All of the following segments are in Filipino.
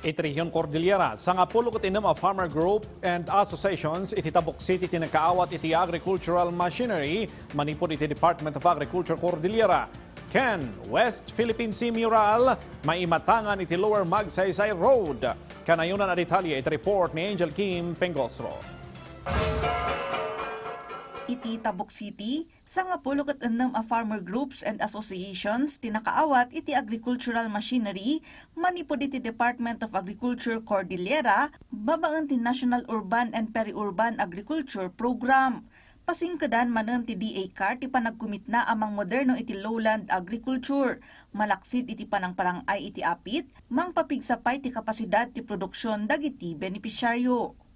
Iti Region Cordillera, sa nga pulo iti a farmer group and associations, iti Tabuk City iti nakaawat iti agricultural machinery, manipod iti Department of Agriculture Cordillera. Ken, West Philippine Sea Mural, maimatangan iti Lower Magsaysay Road. Kanayunan na detalye iti report ni Anjel Kim Pengosro. Iti Tabuk City, sa nga pulo ket ennem a farmer groups and associations tinakaawat iti agricultural machinery manipod iti Department of Agriculture Cordillera babaen ti National Urban and Peri-Urban Agriculture Program. Pasingkadan manem ti DA card ti panagkumitna amang moderno iti lowland agriculture, malaksid iti panangparangay iti apit, mangpapigsapay ti kapasidad ti produksyon dagiti benepisyaryo.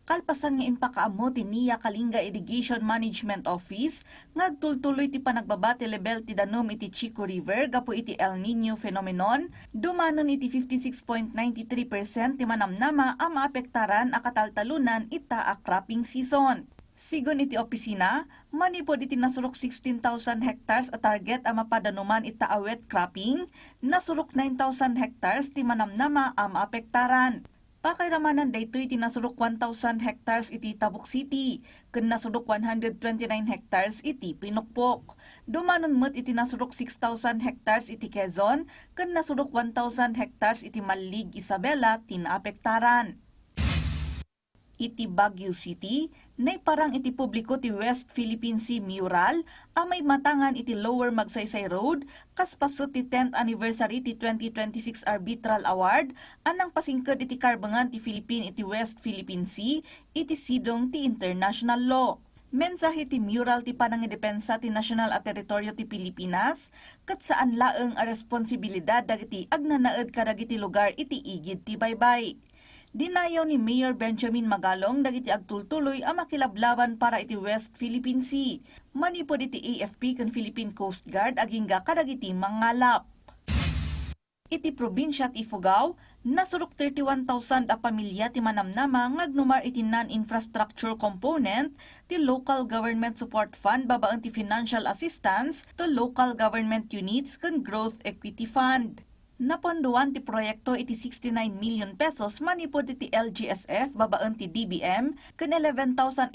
Kalpasan nga impakaamo ti NIA Kalinga Irrigation Management Office ngagtultuloy ti panagbabati level ti danom iti Chico River gapo iti El Nino phenomenon, dumanon iti 56.93% ti manamnama a maapektaran a kataltalunan ita a cropping season. Sigon iti opisina, manipod iti nasurok 16,000 hectares a target a mapadanuman ita a wet cropping, nasurok 9,000 hectares ti manamnama a maapektaran. Pakairamanan daytoy iti nasurok 1,000 hectares iti Tabuk City, ken nasurok 129 hectares iti Pinukpok. Dumanon met iti nasurok 6,000 hectares iti Quezon, ken nasurok 1,000 hectares iti Malig, Isabela tinaapektaran. Iti Baguio City, parang iti publiko ti West Philippine Sea Mural, amay matangan iti Lower Magsaysay Road, kaspaso ti 10th anniversary ti 2026 Arbitral Award, anang pasingkad iti karbangan ti Philippine iti West Philippine Sea, iti sidong ti international law. Mensahe ti mural ti panangidepensa ti nasyonal a teritoryo ti Pilipinas, kat saan laeng a responsibilidad dagiti agnanaed kadagiti lugar iti igid ti baybay. Dinayaw ni Mayor Benjamin Magalong dagiti agtultuloy a makilablaban para iti West Philippine Sea. Manipod iti AFP ken Philippine Coast Guard agingga kadagiti mangalap. Iti probinsya ti Ifugao, nasurok 31,000 a pamilya ti manamnama ngagnumar iti non-infrastructure component ti Local Government Support Fund babaen ti financial assistance to local government units ken Growth Equity Fund. Naponduan ti proyekto iti 69 million pesos manipod iti LGSF babaen ti DBM ken 11,800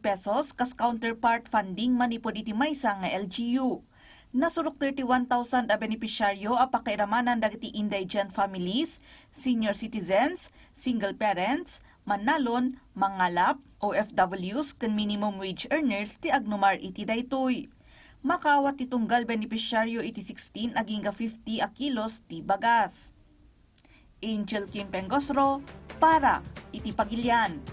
pesos kas counterpart funding manipod iti maysa nga LGU. Nasurok 31,000 a benepisyaryo a pakairamanan dagiti indigent families, senior citizens, single parents, manalon, mangalap, OFWs ken minimum wage earners ti agnumar iti daytoy. Makawat ti tunggal benepisyaryo iti 16 aging 50 a kilos ti bagas. Anjel Kim Pengosro para iti Pagilian.